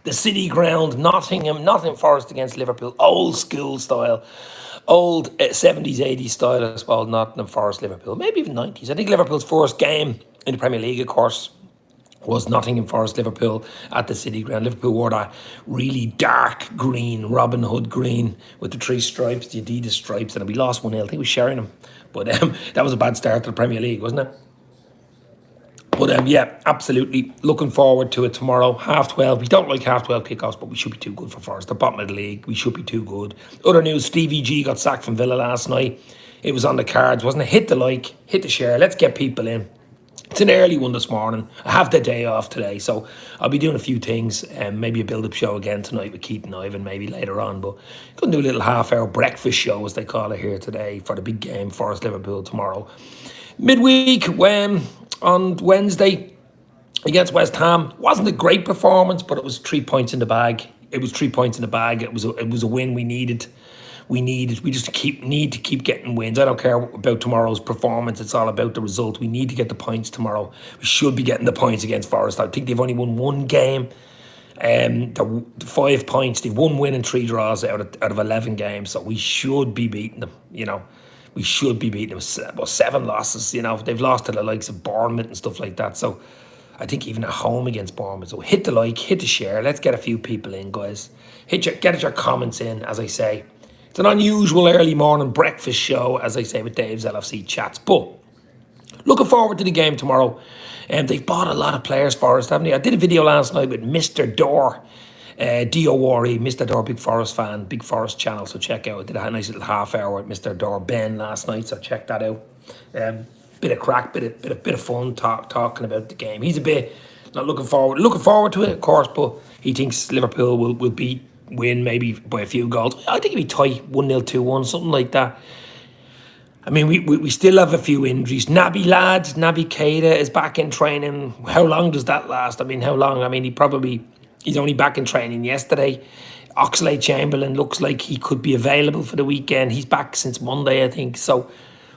The City Ground, Nottingham Forest against Liverpool, old school style, old 70s, 80s style as well. Nottingham Forest, Liverpool, maybe even 90s. I think Liverpool's first game in the Premier League, of course, was Nottingham Forest Liverpool at the City Ground. Liverpool wore that really dark green, Robin Hood green with the three stripes, the Adidas stripes, and we lost 1-0. I think we were sharing them. But that was a bad start to the Premier League, wasn't it? But yeah, absolutely looking forward to it tomorrow. 12:30. We don't like 12:30 kickoffs, but we should be too good for Forest. The bottom of the league, we should be too good. Other news: Stevie G got sacked from Villa last night. It was on the cards, wasn't it? Hit the like, hit the share. Let's get people in. It's an early one this morning. I have the day off today, so I'll be doing a few things. Maybe a build-up show again tonight with Keith and Ivan, maybe later on. But going to do a little half-hour breakfast show, as they call it here today, for the big game, Forest Liverpool tomorrow. Midweek, when on Wednesday against West Ham, wasn't a great performance, but it was 3 points in the bag. It was 3 points in the bag. It was a win we needed. We just need to keep getting wins. I don't care about tomorrow's performance. It's all about the result. We need to get the points tomorrow. We should be getting the points against Forest. I think they've only won one game. The 5 points. They won, win, and 3 draws out of 11 games. So we should be beating them. We should be beating them. Well, 7 losses. They've lost to the likes of Bournemouth and stuff like that. So I think even at home against Bournemouth. So hit the like, hit the share. Let's get a few people in, guys. Get your comments in, as I say. It's an unusual early morning breakfast show, as I say, with Dave's LFC chats. But looking forward to the game tomorrow. They've bought a lot of players for us, haven't they? I did a video last night with Mr. Dore, D-O-R-E, Mr. Dore, big Forest fan, big Forest channel. So check out. I did a nice little half hour with Mr. Dore Ben last night, so check that out. Bit of crack, bit of fun talking about the game. He's a bit not looking forward to it, of course, but he thinks Liverpool will win maybe by a few goals. I think it'll be tight, 1-0, 2-1, something like that. I mean, we still have a few injuries. Naby Keita is back in training. How long does that last? I mean, how long? I mean, he's only back in training yesterday. Oxlade-Chamberlain looks like he could be available for the weekend. He's back since Monday, I think. So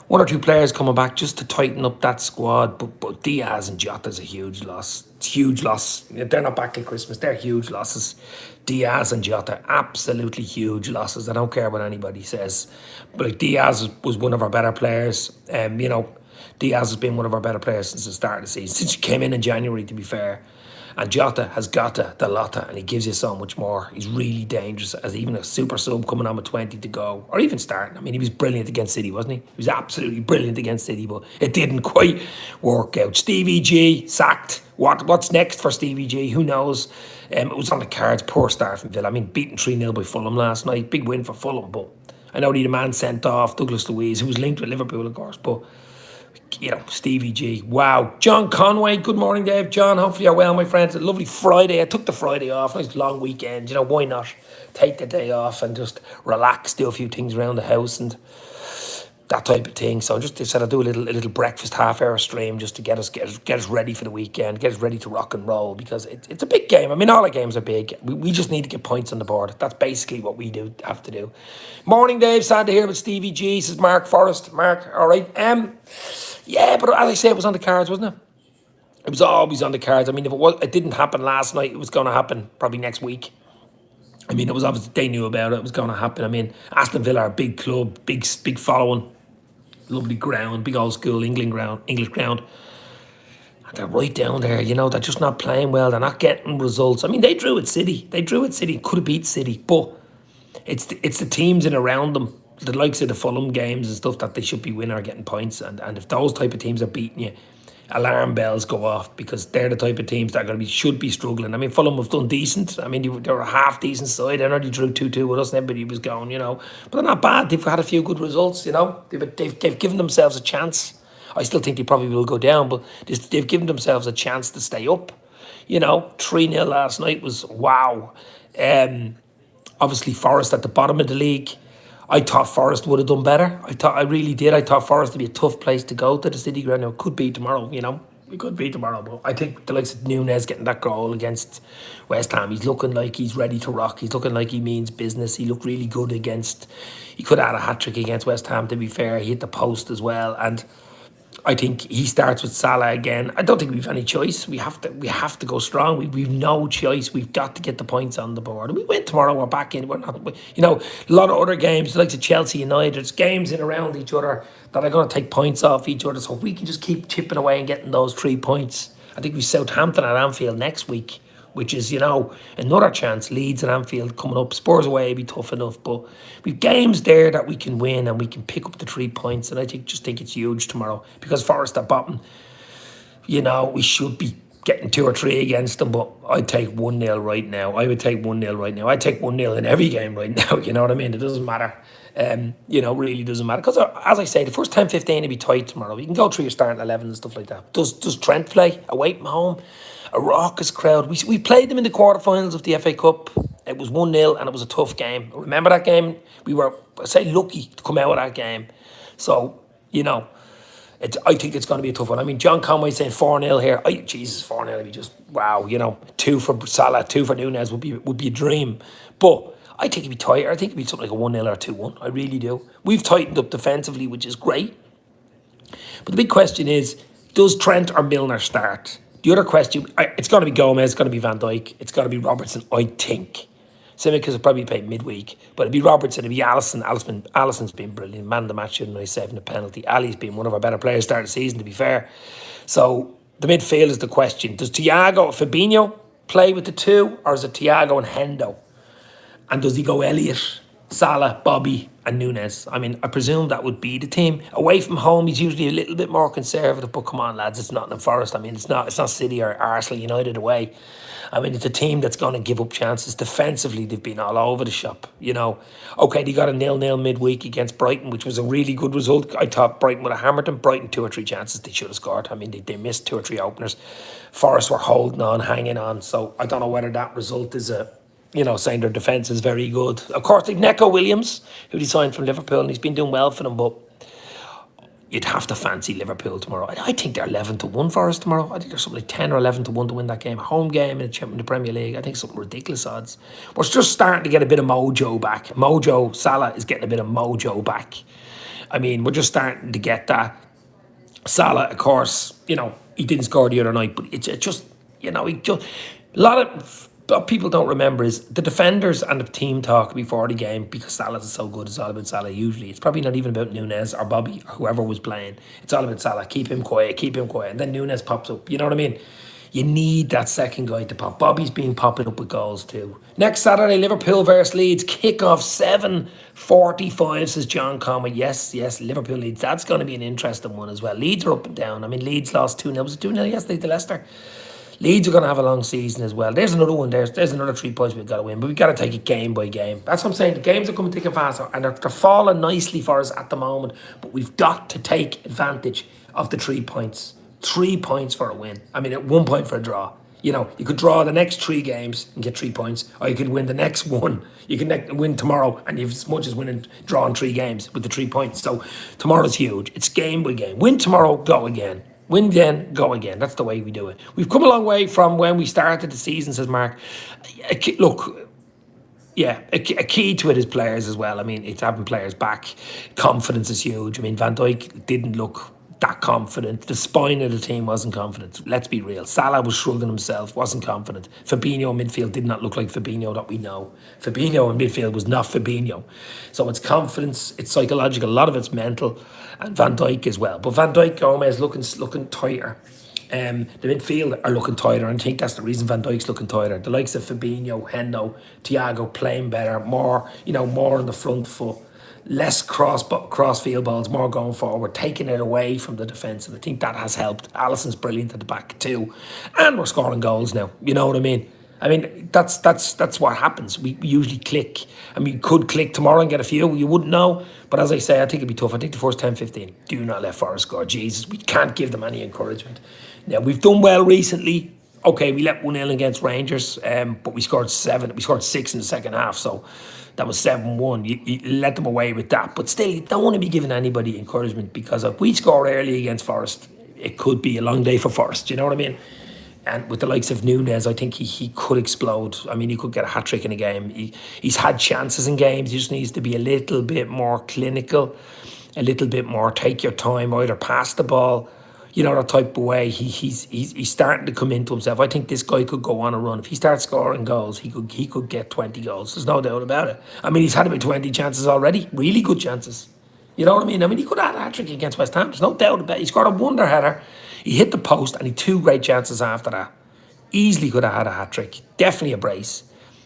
1 or 2 players coming back just to tighten up that squad. But Diaz and Jota's a huge loss. It's a huge loss. They're not back at Christmas. They're huge losses. Diaz and Jota, absolutely huge losses. I don't care what anybody says. But Diaz was one of our better players. Diaz has been one of our better players since the start of the season. Since he came in January, to be fair. And Jota has got the Lotta, and he gives you so much more. He's really dangerous as even a super sub coming on with 20 to go, or even starting. I mean, he was brilliant against City, wasn't he? He was absolutely brilliant against City, but it didn't quite work out. Stevie G sacked. What's next for Stevie G? Who knows? It was on the cards. Poor start from Villa. I mean, beaten 3-0 by Fulham last night. Big win for Fulham, but I know the man sent off, Douglas Luiz, who was linked with Liverpool, of course, but Stevie G. Wow. John Conway. Good morning, Dave. John, hopefully you're well, my friend. It's a lovely Friday. I took the Friday off. Nice long weekend. Why not take the day off and just relax, do a few things around the house and that type of thing. So I just said I'd do a little breakfast half-hour stream just to get us ready for the weekend, get us ready to rock and roll, because it's a big game. I mean, all our games are big. We just need to get points on the board. That's basically what we have to do. Morning, Dave. Sad to hear about Stevie G. Says Mark Forrest. Mark, all right. Yeah, but as I say, it was on the cards, wasn't it? It was always on the cards. I mean, if it didn't happen last night, it was going to happen probably next week. I mean, it was obviously they knew about it. It was going to happen. I mean, Aston Villa are a big club, big following, lovely ground, big old school English ground. And they're right down there. They're just not playing well. They're not getting results. I mean, they drew at City. Could have beat City, but it's the teams in around them, the likes of the Fulham games and stuff, that they should be winning or getting points. And if those type of teams are beating you, alarm bells go off, because they're the type of teams that should be struggling. I mean, Fulham have done decent. I mean, they were a half decent side. I know they drew 2-2 with us and everybody was going, but they're not bad. They've had a few good results, They've given themselves a chance. I still think they probably will go down, but they've given themselves a chance to stay up. 3-0 last night was wow. Obviously, Forest at the bottom of the league. I thought Forest would have done better. I really did. I thought Forest would be a tough place to go to the City Ground. It could be tomorrow, We could be tomorrow, but I think the likes of Nunez getting that goal against West Ham, he's looking like he's ready to rock. He's looking like he means business. He looked really good he could add a hat-trick against West Ham, to be fair. He hit the post as well. And I think he starts with Salah again. I don't think we've any choice. We have to go strong. We've no choice. We've got to get the points on the board. And we win tomorrow. We're back in. We're not. A lot of other games, like the Chelsea United, it's games in around each other that are going to take points off each other. So if we can just keep chipping away and getting those 3 points, I think we Southampton at Anfield next week, which is, another chance. Leeds at Anfield coming up. Spurs away be tough enough. But we've games there that we can win and we can pick up the 3 points. And I think it's huge tomorrow. Because Forest are bottom, we should be getting 2 or 3 against them. But I'd take 1-0 right now. I would take 1-0 right now. I'd take 1-0 in every game right now. You know what I mean? It doesn't matter. Really doesn't matter. Because as I say, the first 10-15 will be tight tomorrow. You can go through your starting 11 and stuff like that. Does Trent play away from home? A raucous crowd. We played them in the quarterfinals of the FA Cup. It was 1-0 and it was a tough game. Remember that game? We were, lucky to come out of that game. So, I think it's going to be a tough one. I mean, John Conway saying 4-0 here. 4-0 would be just, wow, 2 for Salah, 2 for Nunez would be a dream. But I think it'd be tighter. I think it'd be something like a 1-0 or 2-1. I really do. We've tightened up defensively, which is great. But the big question is, does Trent or Milner start? The other question, it's going to be Gomez, it's going to be Van Dijk, it's going to be Robertson, I think. Tsimikas will probably play midweek, but it'll be Robertson, it'll be Alisson. Alisson's been brilliant, man of the match, and he's saving the penalty. Ali's been one of our better players start of the season, to be fair. So the midfield is the question. Does Thiago, Fabinho play with the 2, or is it Thiago and Hendo? And does he go Elliott, Salah, Bobby and Nunez? I mean, I presume that would be the team. Away from home, he's usually a little bit more conservative, but come on, lads, it's Nottingham Forest. I mean, it's not City or Arsenal United away. I mean, it's a team that's going to give up chances. Defensively, they've been all over the shop, Okay, they got a 0-0 midweek against Brighton, which was a really good result. I thought Brighton would have hammered them. Brighton, 2 or 3 chances they should have scored. I mean, they missed 2 or 3 openers. Forest were holding on, hanging on. So I don't know whether that result is saying their defence is very good. Of course, they've Neco Williams, who they signed from Liverpool, and he's been doing well for them, but you'd have to fancy Liverpool tomorrow. I think they're 11-1 for us tomorrow. I think there's something like 10 or 11-1 to win that game. A home game in the Premier League. I think something ridiculous odds. We're just starting to get a bit of mojo back. Salah is getting a bit of mojo back. I mean, we're just starting to get that. Salah, of course, he didn't score the other night, but it's just, a lot of what people don't remember is the defenders and the team talk before the game, because Salah is so good. It's all about Salah usually. It's probably not even about Nunez or Bobby or whoever was playing. It's all about Salah. Keep him quiet. And then Nunez pops up. You know what I mean? You need that second guy to pop. Bobby's been popping up with goals too. Next Saturday, Liverpool versus Leeds. Kick-off 7:45, says John Conway. Yes, Liverpool Leeds. That's going to be an interesting one as well. Leeds are up and down. I mean, Leeds lost 2-0. Was it 2-0 yesterday to Leicester? Leeds are going to have a long season as well. There's another one. There's another 3 points we've got to win. But we've got to take it game by game. That's what I'm saying. The games are coming thick and fast. And they're falling nicely for us at the moment. But we've got to take advantage of the 3 points. 3 points for a win. I mean, at 1 point for a draw. You could draw the next 3 games and get 3 points. Or you could win the next one. You can win tomorrow and you've as much as drawing 3 games with the 3 points. So tomorrow's huge. It's game by game. Win tomorrow, go again. Win then, go again. That's the way we do it. We've come a long way from when we started the season, says Mark. Look, a key to it is players as well. I mean, it's having players back. Confidence is huge. I mean, Van Dijk didn't look that confident. The spine of the team wasn't confident. Let's be real. Salah was shrugging himself, wasn't confident. Fabinho in midfield did not look like Fabinho that we know. Fabinho in midfield was not Fabinho. So it's confidence, it's psychological, a lot of it's mental, and Van Dijk as well. But Van Dijk, Gomez looking tighter. The midfield are looking tighter, and I think that's the reason Van Dijk's looking tighter. The likes of Fabinho, Hendo, Thiago playing better, more on the front foot. Less cross field balls, more going forward, taking it away from the defence, and I think that has helped. Alisson's brilliant at the back too, and we're scoring goals now. You know what I mean? I mean, that's what happens. We usually click. I mean, you could click tomorrow and get a few. You wouldn't know. But as I say, I think it'd be tough. I think the first 10-15, do not let Forest score. Jesus, we can't give them any encouragement. Now, we've done well recently. Okay, we let 1-0 against Rangers, but we scored 7. We scored 6 in the second half, so that was 7-1. You let them away with that. But still, you don't want to be giving anybody encouragement, because if we score early against Forest, it could be a long day for Forest. You know what I mean? And with the likes of Nunez, I think he could explode. I mean, he could get a hat-trick in a game. He's had chances in games. He just needs to be a little bit more clinical. a little bit more, take your time, either pass the ball, that type of way. He's starting to come into himself. I think this guy could go on a run. If he starts scoring goals, he could get 20 goals. There's no doubt about it. I mean, he's had about 20 chances already, really good chances. You know what I mean? I mean, he could have had a hat-trick against West Ham. There's no doubt about it. He scored a wonder header. He hit the post and he had 2 great chances after that. Easily could have had a hat-trick. Definitely a brace.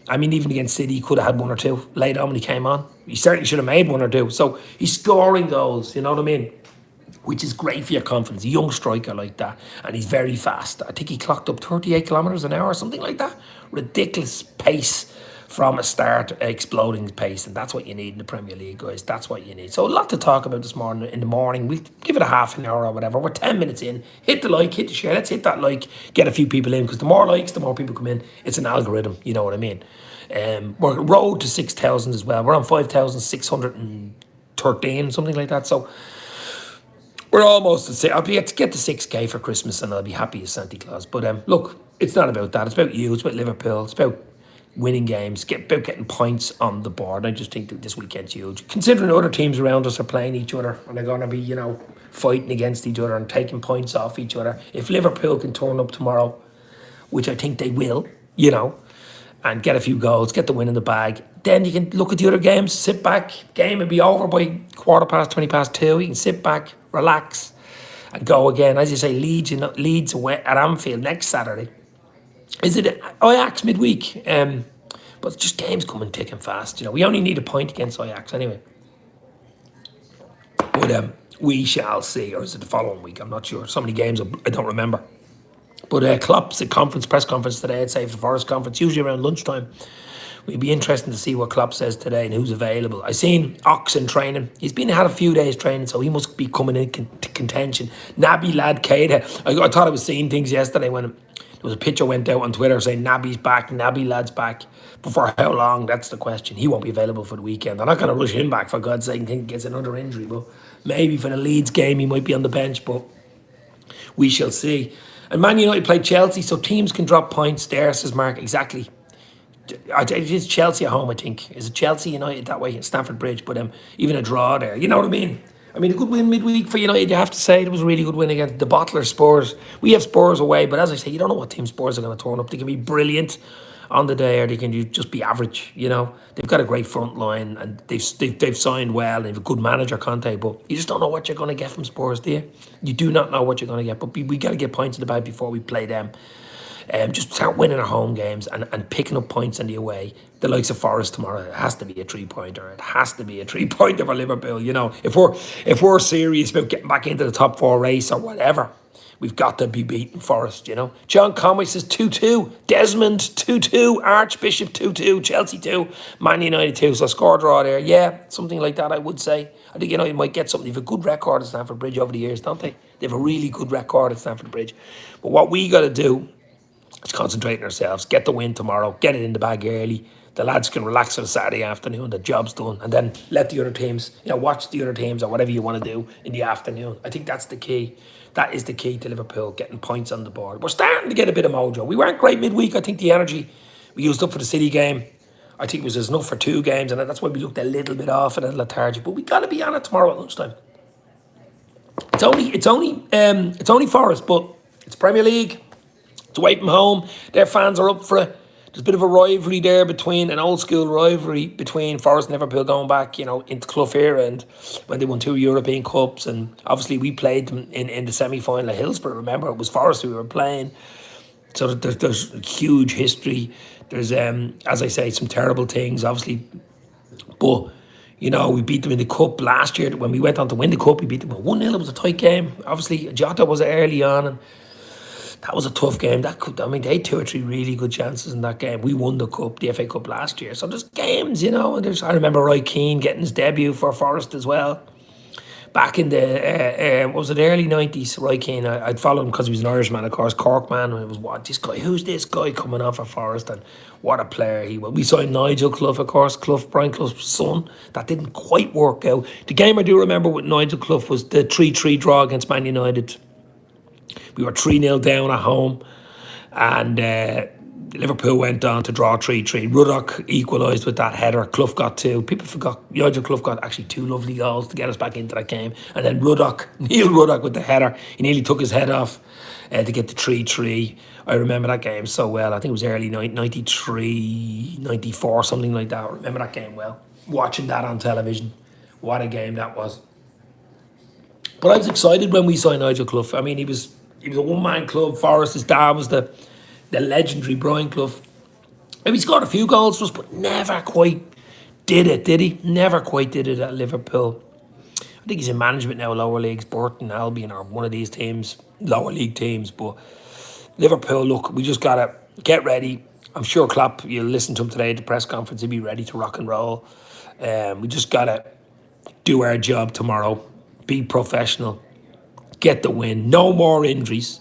I mean, even against City, he could have had 1 or 2 later on when he came on. He certainly should have made 1 or 2. So he's scoring goals, you know what I mean? Which is great for your confidence. A young striker like that. And he's very fast. I think he clocked up 38 kilometres an hour or something like that. Ridiculous pace from a start, exploding pace. And that's what you need in the Premier League, guys. That's what you need. So a lot to talk about this morning. In the morning, we'll give it a half an hour or whatever. We're 10 minutes in. Hit the like, hit the share. Let's hit that like. Get a few people in. Because the more likes, the more people come in. It's an algorithm. You know what I mean? We're road to 6,000 as well. We're on 5,613, something like that. So we're almost at I'll be to get to 6K for Christmas and I'll be happy as Santa Claus. But look, it's not about that. It's about you. It's about Liverpool. It's about winning games. About getting points on the board. I just think that this weekend's huge. Considering other teams around us are playing each other and they're going to be, fighting against each other and taking points off each other. If Liverpool can turn up tomorrow, which I think they will, and get a few goals, get the win in the bag, then you can look at the other games, sit back. Game will be over by 2:15. You can sit back, relax, and go again. As you say, Leeds away at Anfield next Saturday. Is it Ajax midweek? But just games coming thick and fast. We only need a point against Ajax anyway. But we shall see. Or is it the following week? I'm not sure. So many games I don't remember. But Klopp's press conference today, I'd say, for the Forest conference, usually around lunchtime. It'd be interesting to see what Klopp says today and who's available. I seen Oxen training. He's had a few days training, so he must be coming into contention. Naby Lad Keita. I thought I was seeing things yesterday when there was a picture went out on Twitter saying Naby's back, Naby Lad's back. But for how long? That's the question. He won't be available for the weekend. They're not going to rush him back, for God's sake, and think he gets another injury. But maybe for the Leeds game, he might be on the bench, but we shall see. And Man United played Chelsea, so teams can drop points there, says Mark. Exactly. It is Chelsea at home, I think. Is it Chelsea United that way at Stamford Bridge? But even a draw there. You know what I mean? A good win midweek for United, you have to say. It was a really good win against the Bottler Spurs. We have Spurs away, but as I say, you don't know what team Spurs are going to turn up. They can be brilliant on the day, or they can just be average. They've got a great front line and they've signed well. And they've a good manager, Conte, but you just don't know what you're going to get from Spurs, do you? You do not know what you're going to get, but we got to get points in the bag before we play them. Just start winning our home games and picking up points on the away. The likes of Forest tomorrow, it has to be a 3-pointer. It has to be a 3-pointer for Liverpool. If we're serious about getting back into the top 4 race or whatever, we've got to be beating Forest. John Conway says 2-2, Desmond 2-2, Archbishop 2-2, Chelsea 2, Man United 2. So score draw there. Yeah, something like that, I would say. I think United might get something. They've a good record at Stamford Bridge over the years, don't they? They have a really good record at Stamford Bridge. But what we got to do is concentrate on ourselves, get the win tomorrow, get it in the bag early. The lads can relax for the Saturday afternoon, the job's done, and then let the other teams, watch the other teams or whatever you want to do in the afternoon. I think that's the key. That is the key to Liverpool, getting points on the board. We're starting to get a bit of mojo. We weren't great midweek. I think the energy we used up for the City game, I think it was enough for 2 games, and that's why we looked a little bit off and a lethargic. But we got to be on it tomorrow at lunchtime. It's only Forest, but it's Premier League. It's away from home. Their fans are up for it. There's a bit of a rivalry there an old school rivalry between Forest and Liverpool going back, into Clough era and when they won 2 European Cups. And obviously we played them in the semi-final at Hillsborough. Remember, it was Forest we were playing. So there's huge history. There's, as I say, some terrible things, obviously. But, we beat them in the Cup last year. When we went on to win the Cup, we beat them 1-0. It was a tight game. Obviously, Jota was early on and that was a tough game. They had 2 or 3 really good chances in that game. We won the Cup, the FA Cup last year. So there's games, and I remember Roy Keane getting his debut for Forest as well. Back in the, early 90s, Roy Keane. I'd follow him because he was an Irishman, of course, Cork man. And it was, who's this guy coming off of Forest? And what a player he was. We signed Nigel Clough, of course, Brian Clough's son. That didn't quite work out. The game I do remember with Nigel Clough was the 3-3 draw against Man United. We were 3-0 down at home, and Liverpool went on to draw 3-3. Ruddock equalised with that header. Clough got 2. People forgot Nigel Clough got actually 2 lovely goals to get us back into that game. And then Neil Ruddock with the header. He nearly took his head off to get the 3-3. I remember that game so well. I think it was early 93, 94, something like that. I remember that game well. Watching that on television. What a game that was. But I was excited when we signed Nigel Clough. I mean, he was a one-man club. Forest, his dad was the legendary Brian Clough. Maybe he scored a few goals for us, but never quite did it, did he? Never quite did it at Liverpool. I think he's in management now, lower leagues, Burton, Albion, or one of these teams, lower league teams. But Liverpool, look, we just got to get ready. I'm sure Klopp, you'll listen to him today at the press conference, he'll be ready to rock and roll. We just got to do our job tomorrow, be professional, get the win, no more injuries,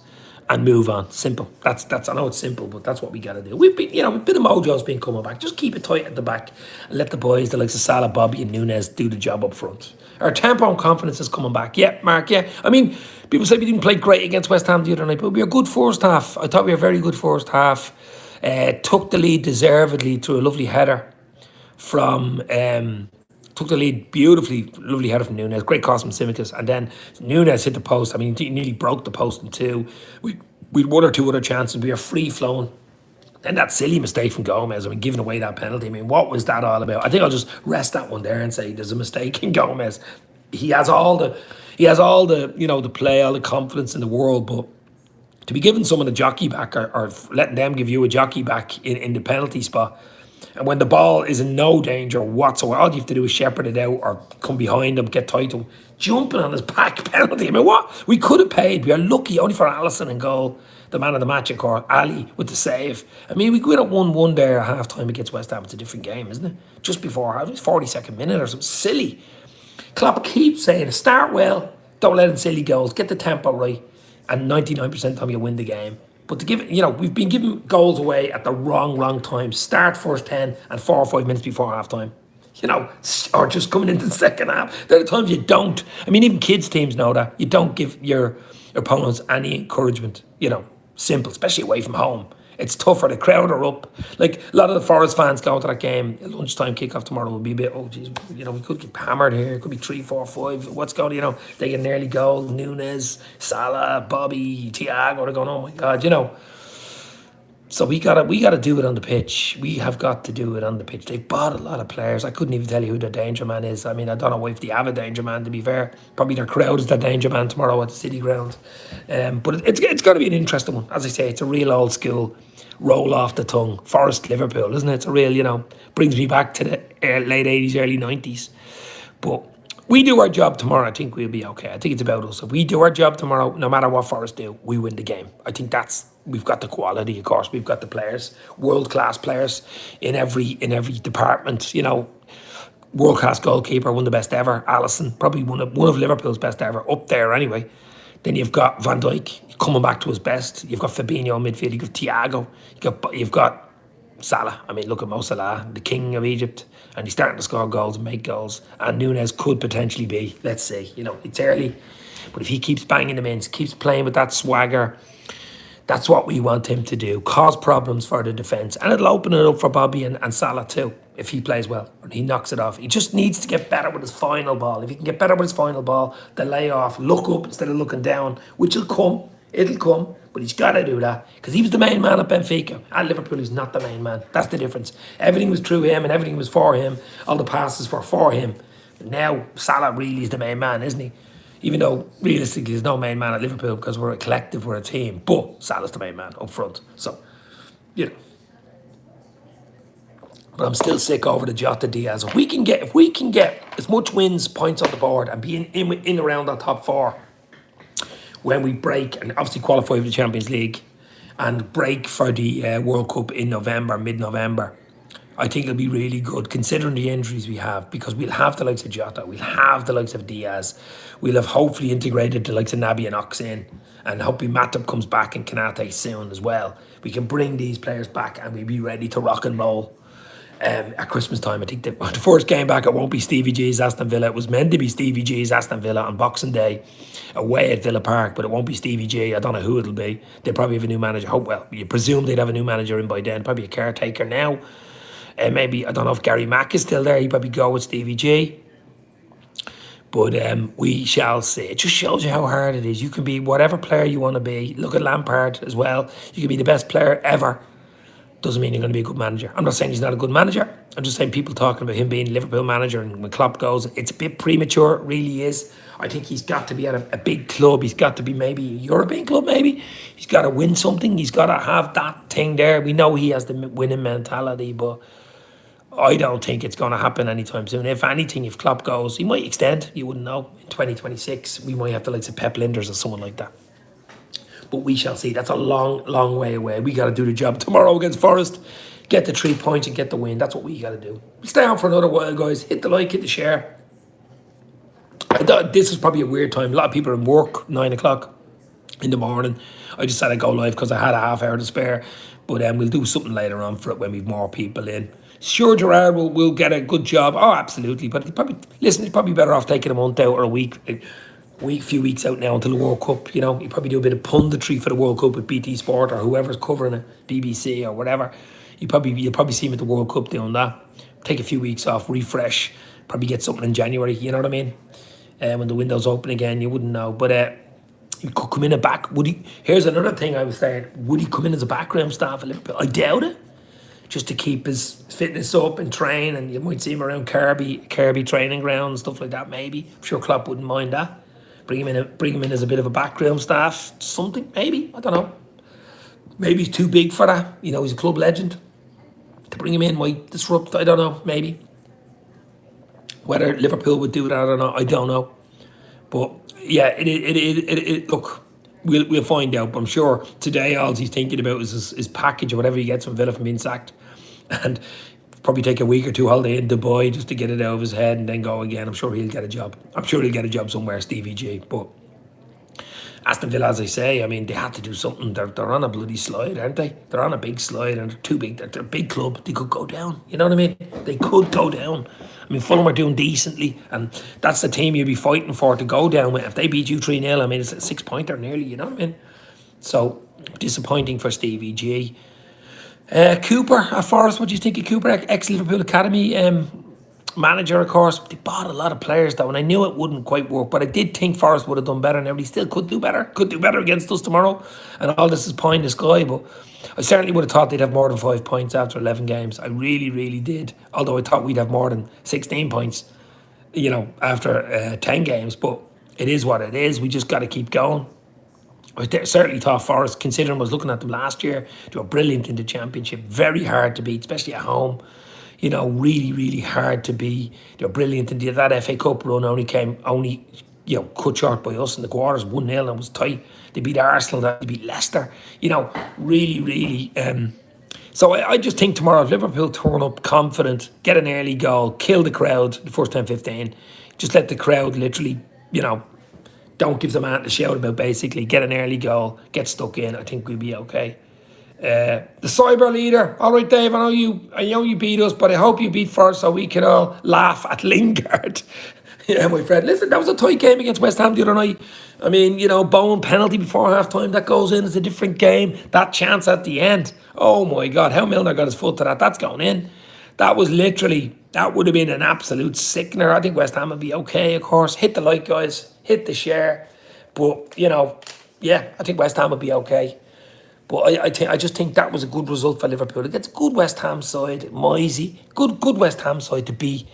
and move on. Simple. That's. I know it's simple, but that's what we got to do. We've been, a bit of mojo's been coming back. Just keep it tight at the back and let the boys, the likes of Salah, Bobby, and Nunes, do the job up front. Our tempo and confidence is coming back. Yeah, Mark. Yeah. I mean, people say we didn't play great against West Ham the other night, but we were a good first half. I thought we were a very good first half. Took the lead deservedly through a lovely header from. Took the lead beautifully, lovely header from Nunes, great cross from Tsimikas, and then Nunes hit the post. I mean, he nearly broke the post in 2. We'd 1 or 2 other chances. We were free flowing. Then that silly mistake from Gomez, I mean, giving away that penalty. I mean, what was that all about? I think I'll just rest that one there and say there's a mistake in Gomez. He has all the the play, all the confidence in the world, but to be giving someone a jockey back or letting them give you a jockey back in the penalty spot. And when the ball is in no danger whatsoever, all you have to do is shepherd it out or come behind him, get tight to him. Jumping on his back penalty. I mean, what? We could have paid. We are lucky only for Alisson in goal, the man of the match, of course, Ali with the save. I mean, we could have 1-1 there at half time against West Ham. It's a different game, isn't it? Just before, it was 42nd minute or something silly. Klopp keeps saying, start well, don't let in silly goals, get the tempo right, and 99% of the time you win the game. But to give it, we've been giving goals away at the wrong time. Start first 10 and 4 or 5 minutes before half time. Or just coming into the second half. There are times you don't. I mean, even kids' teams know that. You don't give your opponents any encouragement. Simple, especially away from home. It's tougher. The crowd are up. Like, a lot of the Forest fans going to that game. Lunchtime kickoff tomorrow will be a bit, oh, geez, we could get hammered here. It could be 3, 4, 5. What's going on? They get an early goal. Nunes, Salah, Bobby, Thiago, they're going, oh my God, So we gotta do it on the pitch. We have got to do it on the pitch. They've bought a lot of players. I couldn't even tell you who their danger man is. I mean, I don't know if they have a danger man, to be fair. Probably their crowd is their danger man tomorrow at the cityground. But it's going to be an interesting one. As I say, it's a real old school roll off the tongue. Forest Liverpool, isn't it? It's a real, brings me back to the late 80s, early 90s. But we do our job tomorrow, I think we'll be okay. I think it's about us. If we do our job tomorrow, no matter what Forest do, we win the game. I think we've got the quality, of course. We've got the players, world-class players in every department. World-class goalkeeper, one of the best ever. Alisson, probably one of Liverpool's best ever, up there anyway. Then you've got Van Dijk coming back to his best. You've got Fabinho in midfield. You've got Thiago. You've got Salah. I mean, look at Mo Salah, the king of Egypt, and he's starting to score goals and make goals. And Nunes could potentially be. Let's see. It's early, but if he keeps banging them in, keeps playing with that swagger, that's what we want him to do. Cause problems for the defence, and it'll open it up for Bobby and Salah too if he plays well and he knocks it off. He just needs to get better with his final ball. If he can get better with his final ball, the lay off, look up instead of looking down, which will come. It'll come, but he's got to do that because he was the main man at Benfica. At Liverpool, he's not the main man. That's the difference. Everything was through him and everything was for him. All the passes were for him. But now Salah really is the main man, isn't he? Even though realistically there's no main man at Liverpool because we're a collective, we're a team. But Salah's the main man up front. So, But I'm still sick over the Jota Diaz. If we can get as much wins, points on the board and be in around that top 4 when we break and obviously qualify for the Champions League and break for the World Cup in November, mid-November, I think it'll be really good considering the injuries we have, because we'll have the likes of Jota, we'll have the likes of Diaz, we'll have hopefully integrated the likes of Naby and Ox in, and hopefully Matip comes back and Kanate soon as well. We can bring these players back and we'll be ready to rock and roll. at Christmas time. I think the first game back, it won't be Stevie G's Aston Villa. It was meant to be Stevie G's Aston Villa on Boxing Day away at Villa Park, but it won't be Stevie G. I don't know who it'll be. They'll probably have a new manager. Well, you presume they'd have a new manager in by then, probably a caretaker now. Maybe, I don't know if Gary Mack is still there. He'd probably go with Stevie G. But we shall see. It just shows you how hard it is. You can be whatever player you want to be. Look at Lampard as well. You can be the best player ever. Doesn't mean you're going to be a good manager. I'm not saying he's not a good manager. I'm just saying people talking about him being Liverpool manager, and when Klopp goes, it's a bit premature. It really is. I think he's got to be at a big club. He's got to be maybe a European club, maybe. He's got to win something. He's got to have that thing there. We know he has the winning mentality, but I don't think it's going to happen anytime soon. If anything, if Klopp goes, he might extend. You wouldn't know. In 2026, we might have the likes of Pep Linders or someone like that. But we shall see. That's a long, long way away. We got to do the job tomorrow against Forest. Get the 3 points and get the win. That's what we got to do. Stay on for another while, guys. Hit the like, hit the share. I thought this is probably a weird time. A lot of people are in work, 9 o'clock in the morning. I just said I'd go live because I had a half hour to spare. But we'll do something later on for it when we've more people in. Sure, Gerard will get a good job. Oh, absolutely. But he's probably better off taking a month out or a few weeks out now until the World Cup. You know, you probably do a bit of punditry for the World Cup with BT Sport or whoever's covering it, BBC or whatever. You'll probably see him at the World Cup doing that. Take a few weeks off, refresh, probably get something in January. You know what I mean? When the window's open again, you wouldn't know. But he could come in a back. Would he? Here's another thing I was saying. Would he come in as a background staff at Liverpool? I doubt it. Just to keep his fitness up and train, and you might see him around Kirby training ground and stuff like that. Maybe I'm sure Klopp wouldn't mind that. Bring him in as a bit of a background staff, something maybe. I don't know. Maybe he's too big for that. You know, he's a club legend. To bring him in might disrupt. I don't know. Maybe whether Liverpool would do that or not, I don't know. But yeah, it look. We'll find out. But I'm sure today all he's thinking about is his package or whatever he gets from Villa from being sacked, and probably take a week or two holiday in Dubai just to get it out of his head and then go again. I'm sure he'll get a job. I'm sure he'll get a job somewhere, Stevie G. But Aston Villa, as I say, I mean, they had to do something. They're on a bloody slide, aren't they? They're on a big slide, and they're too big. They're a big club. They could go down. You know what I mean? They could go down. I mean, Fulham are doing decently, and that's the team you'd be fighting for to go down with. If they beat you 3-0, I mean, it's a 6-pointer nearly, you know what I mean? So, disappointing for Stevie G. Cooper at Forest, what do you think of Cooper? Ex-Liverpool Academy manager, of course. They bought a lot of players, though, and I knew it wouldn't quite work, but I did think Forest would have done better. Now, they still could do better. Could do better against us tomorrow, and all this is pie in the sky, but I certainly would have thought they'd have more than 5 points after 11 games. I really, really did. Although I thought we'd have more than 16 points, you know, after 10 games. But it is what it is. We just got to keep going. I certainly thought Forest, considering I was looking at them last year, they were brilliant in the Championship. Very hard to beat, especially at home. You know, really, really hard to beat. They were brilliant. And that FA Cup run only cut short by us in the quarters, 1-0, and it was tight. They beat Arsenal, they beat Leicester. You know, really, really. So I just think tomorrow, if Liverpool turn up confident, get an early goal, kill the crowd the first 10-15, just let the crowd literally, you know, don't give them a to shout about, basically. Get an early goal, get stuck in. I think we'll be okay. The cyber leader. All right, Dave, I know you beat us, but I hope you beat Forest so we can all laugh at Lingard. Yeah, my friend. Listen, that was a tight game against West Ham the other night. I mean, you know, Bowen penalty before half-time, that goes in. It's a different game. That chance at the end. Oh, my God. How Milner got his foot to that. That's going in. That would have been an absolute sickener. I think West Ham would be okay, of course. Hit the like, guys. Hit the share. But, you know, yeah, I think West Ham would be okay. But I just think that was a good result for Liverpool. Against a good West Ham side, Moisey, good West Ham side to be.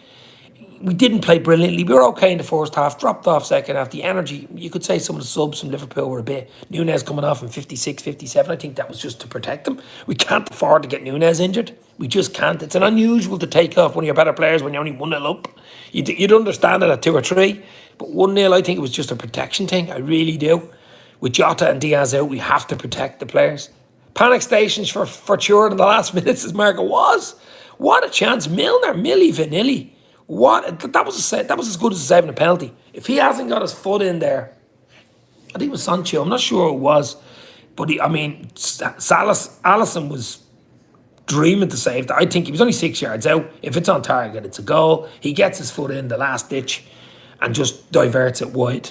We didn't play brilliantly. We were okay in the first half, dropped off second half. The energy, you could say some of the subs from Liverpool were a bit. Nunez coming off in 56, 57. I think that was just to protect them. We can't afford to get Nunez injured. We just can't. It's an unusual to take off one of your better players when you're only 1-0 up. You'd understand it at 2 or 3. But 1-0, I think it was just a protection thing. I really do. With Jota and Diaz out, we have to protect the players. Panic stations for sure in the last minutes, as Marco was. What a chance. Milner, Milli Vanilli. That was as good as saving a penalty. If he hasn't got his foot in there, I think it was Sancho. I'm not sure it was, but Alisson was dreaming to save that. I think he was only 6 yards out. If it's on target, it's a goal. He gets his foot in the last ditch and just diverts it wide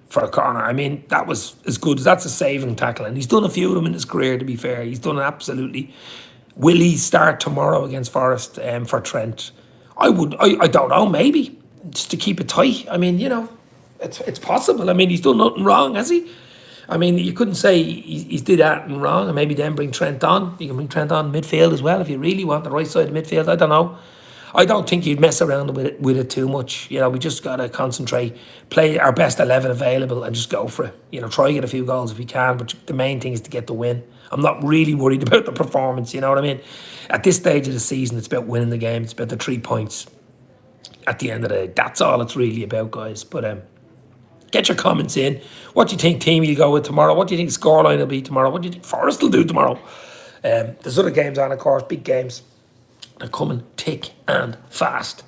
for a corner. I mean, that was as good as that's a saving tackle. And he's done a few of them in his career, to be fair. He's done absolutely. Will he start tomorrow against Forest for Trent? I don't know, maybe. Just to keep it tight. I mean, it's possible. I mean, he's done nothing wrong, has he? I mean, you couldn't say he's did that wrong and maybe then bring Trent on. You can bring Trent on midfield as well if you really want the right side of midfield. I don't know. I don't think you'd mess around with it too much. We just got to concentrate, play our best 11 available and just go for it. Try to get a few goals if we can, but the main thing is to get the win. I'm not really worried about the performance, you know what I mean? At this stage of the season, it's about winning the game. It's about the 3 points at the end of the day. That's all it's really about, guys. But get your comments in. What do you think team you'll go with tomorrow? What do you think scoreline will be tomorrow? What do you think Forest will do tomorrow? There's other games on, of course, big games. They're coming thick and fast.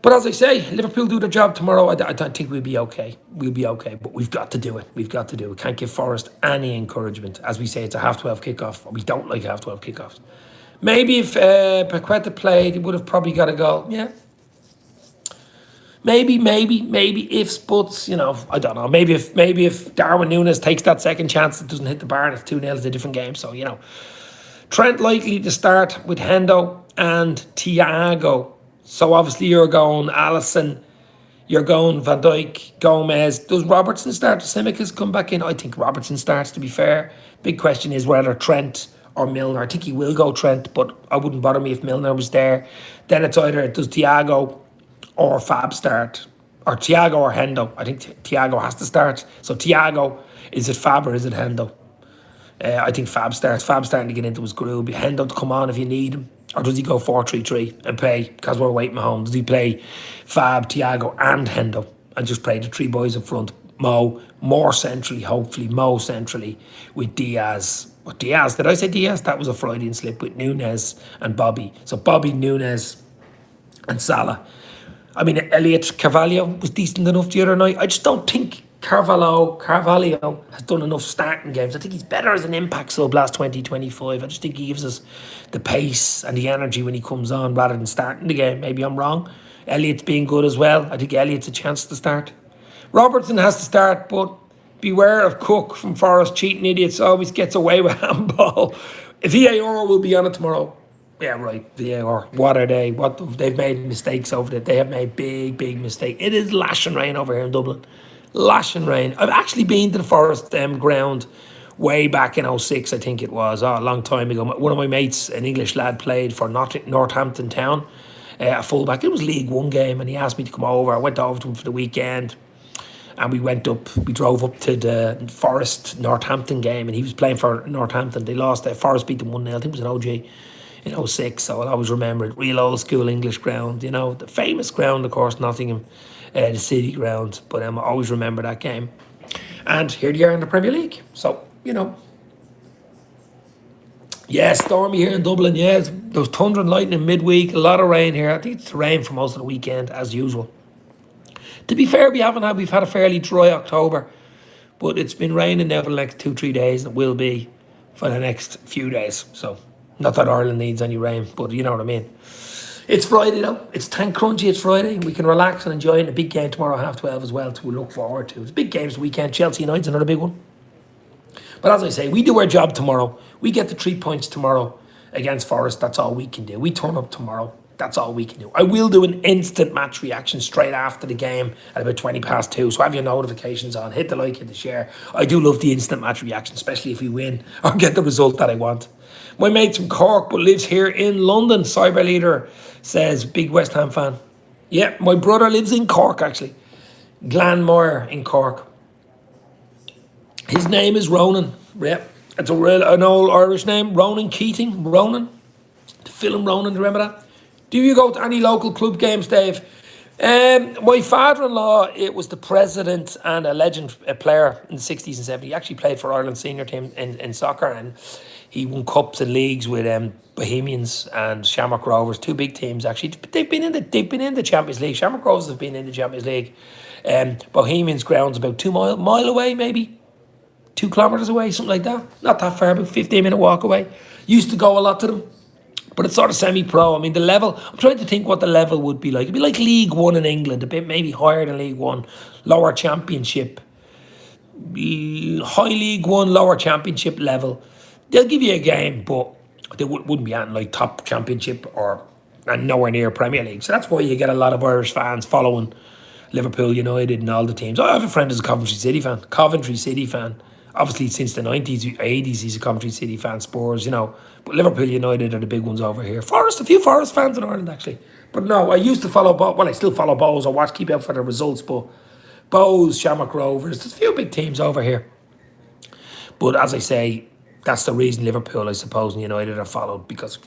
But as I say, Liverpool do their job tomorrow. I think we'll be okay. We'll be okay, but we've got to do it. We've got to do it. Can't give Forest any encouragement. As we say, it's a half-12 kickoff. We don't like half-12 kickoffs. Maybe if Paqueta played, he would have probably got a goal. Yeah. Maybe ifs, buts, I don't know. Maybe if Darwin Núñez takes that second chance, it doesn't hit the bar and it's 2-0, it's a different game. So, Trent likely to start with Hendo and Thiago. So obviously you're going Alisson, you're going Van Dijk, Gomez. Does Robertson start? Does Tsimikas come back in? I think Robertson starts, to be fair. Big question is whether Trent or Milner. I think he will go Trent, but I wouldn't bother me if Milner was there. Then it's either does Thiago or Fab start, or Thiago or Hendo. I think Thiago has to start. So Thiago, is it Fab or is it Hendo? I think Fab starts. Fab's starting to get into his groove. Hendo to come on if you need him. Or does he go 4-3-3 and play, because we're waiting at home, does he play Fab, Thiago and Hendo and just play the 3 boys up front? Mo, more centrally, hopefully, Mo centrally with Diaz. What Diaz? Did I say Diaz? That was a Freudian slip with Núñez and Bobby. So Bobby, Núñez and Salah. I mean, Elliot Carvalho was decent enough the other night. I just don't think Carvalho has done enough starting games. I think he's better as an impact sub last 2025. I just think he gives us the pace and the energy when he comes on rather than starting the game. Maybe I'm wrong. Elliot's being good as well. I think Elliot's a chance to start. Robertson has to start, but beware of Cook from Forest. Cheating idiots always gets away with handball. VAR will be on it tomorrow. Yeah, right, VAR. What are they? They've made mistakes over there. They have made big mistakes. It is lashing rain over here in Dublin. Lashing rain. I've actually been to the Forest ground way back in 06, I think it was, a long time ago. One of my mates, an English lad, played for Northampton Town, a fullback. It was League One game, and he asked me to come over. I went over to him for the weekend, and we drove up to the Forest Northampton game, and he was playing for Northampton. They lost. Forest beat them 1-0. I think it was an OG in 06, so I'll always remember it. Real old school English ground, the famous ground, of course, Nottingham, the city ground. But I always remember that game. And here they are in the Premier League. So, yeah, stormy here in Dublin. Yeah, there was thunder and lightning midweek. A lot of rain here. I think it's rain for most of the weekend, as usual. To be fair, we've had a fairly dry October, but it's been raining now for the next 2-3 days, and it will be for the next few days. So, not that Ireland needs any rain, but you know what I mean. It's Friday though. It's tank crunchy. It's Friday. We can relax and enjoy it. A big game tomorrow, 12:30 as well, to look forward to. It's big games weekend. Chelsea United's another big one. But as I say, we do our job tomorrow. We get the 3 points tomorrow against Forest. That's all we can do. We turn up tomorrow. That's all we can do. I will do an instant match reaction straight after the game at about 2:20. So have your notifications on. Hit the like, hit the share. I do love the instant match reaction, especially if we win or get the result that I want. My mate's from Cork but lives here in London. Cyber Leader says, big West Ham fan. Yeah, my brother lives in Cork, actually. Glanmire in Cork. His name is Ronan. Yeah, it's an old Irish name. Ronan Keating. Ronan. The film Ronan, remember that? Do you go to any local club games, Dave? My father-in-law, it was the president and a player in the 60s and 70s. He actually played for Ireland's senior team in soccer, and he won cups and leagues with Bohemians and Shamrock Rovers, 2 big teams actually. They've been in the Champions League. Shamrock Rovers have been in the Champions League. Bohemians ground's about 2 mile away, maybe 2 kilometres away, something like that. Not that far, about 15-minute walk away. Used to go a lot to them. but it's sort of semi-pro. I mean, the level, I'm trying to think what the level would be like. It'd be like League One in England, a bit maybe higher than League One, lower championship, high League One, lower championship level. They'll give you a game, but they wouldn't be at like top championship or and nowhere near Premier League. So that's why you get a lot of Irish fans following Liverpool, United, and all the teams. I have a friend who's a Coventry City fan. Coventry City fan. Obviously, since the 90s, 80s, he's a Coventry City fan. Spurs, But Liverpool, United are the big ones over here. Forest, a few Forest fans in Ireland, actually. But no, I used to follow, I still follow Bows. I keep out for the results, but Bows, Shamrock Rovers, there's a few big teams over here. But as I say, that's the reason Liverpool, I suppose, and United are followed because,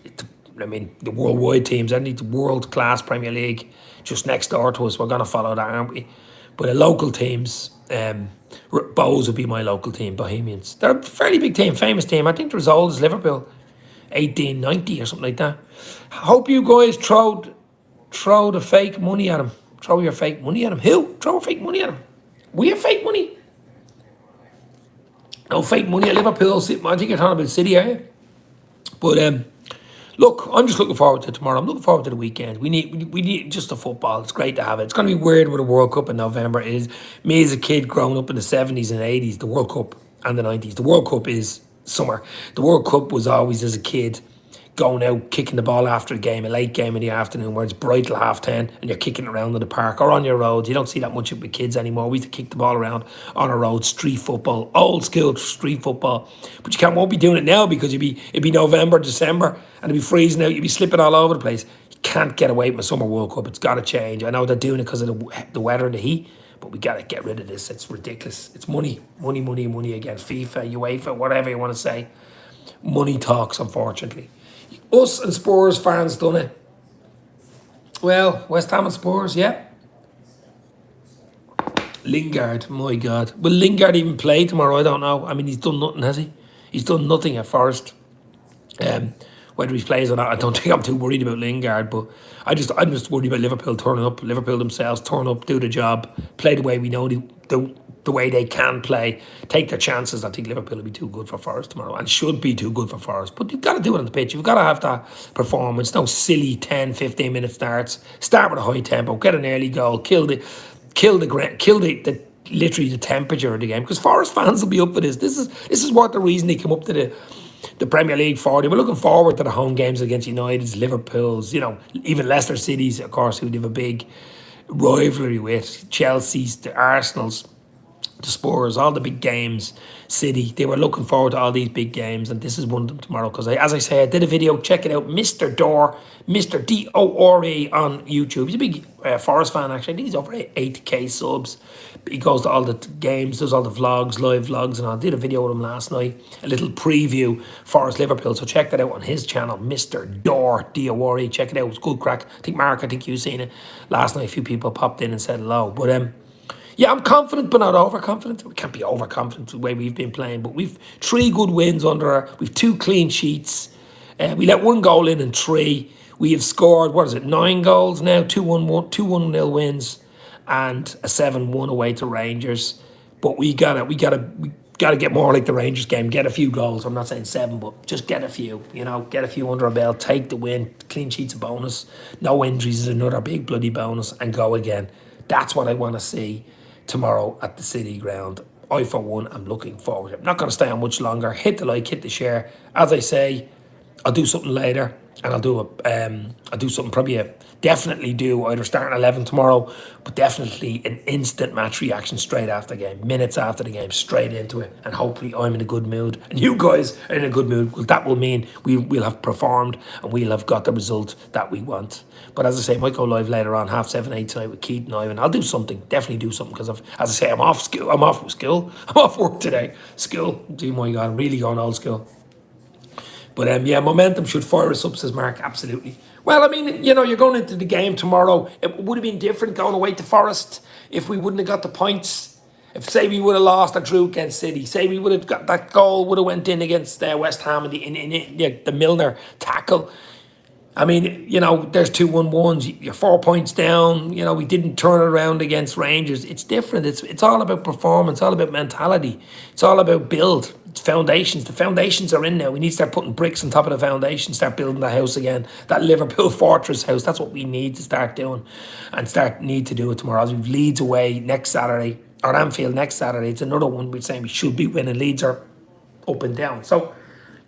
the worldwide teams, I need the world-class Premier League just next door to us. We're going to follow that, aren't we? But the local teams, Bows would be my local team, Bohemians. They're a fairly big team, famous team. I think they're as old as Liverpool, 1890 or something like that. I hope you guys throw the fake money at him. Throw your fake money at him. Who? Throw fake money at him. We have fake money. No fake money at Liverpool. I think you're talking about City, are you? But look, I'm just looking forward to tomorrow. I'm looking forward to the weekend. We need just the football. It's great to have it. It's going to be weird with a World Cup in November. It is me as a kid growing up in the 70s and 80s, the World Cup, and the 90s. The World Cup is summer. The World Cup was always, as a kid, going out, kicking the ball after a game, a late game in the afternoon where it's bright till 10:30 and you're kicking it around in the park or on your roads. You don't see that much with kids anymore. We used to kick the ball around on a road, street football, old school street football. But won't be doing it now because it'd be November, December, and it'd be freezing out. You'd be slipping all over the place. You can't get away from a summer World Cup. It's got to change. I know they're doing it because of the weather and the heat, but we got to get rid of this. It's ridiculous. It's money again. FIFA, UEFA, whatever you want to say. Money talks, unfortunately. Us and Spurs fans done it. Well, West Ham and Spurs, yeah. Lingard, my God. Will Lingard even play tomorrow? I don't know. I mean, he's done nothing, has he? He's done nothing at Forest. Whether he plays or not, I don't think I'm too worried about Lingard, but I'm just worried about Liverpool turning up. Liverpool themselves turn up, do the job, play the way we know the way they can play, take their chances. I think Liverpool will be too good for Forest tomorrow and should be too good for Forest. But you've got to do it on the pitch. You've got to have that performance. No silly 10, 15-minute starts. Start with a high tempo, get an early goal, kill the literally the temperature of the game. Because Forest fans will be up for this. This is what the reason they come up to the Premier League for. They were looking forward to the home games against United's, Liverpool's, even Leicester City's, of course, who they have a big rivalry with, Chelsea's, the Arsenal's, the Spurs, all the big games, City. They were looking forward to all these big games, and this is one of them tomorrow. Because as I say, I did a video. Check it out, Mr. Dore, Mr. Dore on YouTube. He's a big Forest fan, actually. I think he's over 8k subs. He goes to all the games, does all the vlogs, live vlogs, and I did a video with him last night, a little preview Forest Liverpool. So check that out on his channel, Mr. Dore, Dore. Check it out. It's good crack. I think you've seen it last night. A few people popped in and said hello, but yeah, I'm confident, but not overconfident. We can't be overconfident the way we've been playing, but we've 3 good wins we've 2 clean sheets. We let 1 goal in and 3. We have scored, 9 goals now, 2-1-0 wins, and a 7-1 away to Rangers. But we gotta get more like the Rangers game. Get a few goals. I'm not saying 7, but just get a few. Get a few under our belt. Take the win. Clean sheets a bonus. No injuries is another big bloody bonus, and go again. That's what I want to see tomorrow at the City Ground. I, for one, am looking forward to it. I'm not going to stay on much longer. Hit the like, hit the share. As I say, I'll do something later, and I'll do something definitely do either starting 11 tomorrow, but definitely an instant match reaction straight after the game, minutes after the game, straight into it, and hopefully I'm in a good mood and you guys are in a good mood. Well, that will mean we'll have performed and we'll have got the result that we want. But as I say, I might go live later on, 7:30, 8 tonight with Keith and Ivan. I'll do something, definitely do something, because as I say, I'm off work today. School, oh my God, I'm really going old school. But yeah, momentum should fire us up, says Mark. Absolutely. Well, I mean, you're going into the game tomorrow. It would have been different going away to Forest if we wouldn't have got the points. If, say, we would have lost or drew against City. Say we would have got that goal, would have went in against West Ham in the Milner tackle. I mean, there's 2-1-1s. You're 4 points down. We didn't turn it around against Rangers. It's different. It's all about performance. All about mentality. It's all about build. foundations. The foundations are in now. We need to start putting bricks on top of the foundation, start building the house again. That Liverpool fortress house. That's what we need to start doing, and need to do it tomorrow. As we've Leeds away next Saturday, or Anfield next Saturday. It's another one we're saying we should be winning. Leeds are up and down. So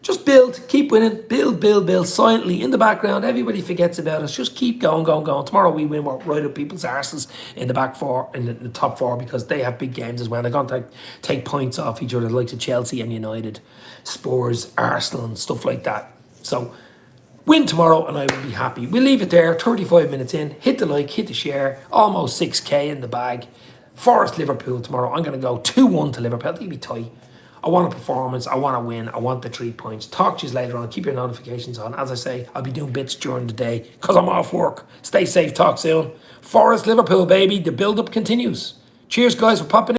just build, keep winning, build silently in the background. Everybody forgets about us. Just keep going. Tomorrow we win right up people's arses in the back four, in the top four, because they have big games as well. They're going to take points off each other, the likes of Chelsea and United, Spurs, Arsenal, and stuff like that. So win tomorrow and I will be happy. We'll leave it there. 35 minutes in. Hit the like, hit the share. Almost 6k in the bag. Forest Liverpool tomorrow. I'm going to go 2-1 to Liverpool. I think it'll be tight. I want a performance. I want to win. I want the 3 points. Talk to you later on. Keep your notifications on. As I say, I'll be doing bits during the day because I'm off work. Stay safe. Talk soon. Forest Liverpool, baby. The build-up continues. Cheers, guys, for popping in.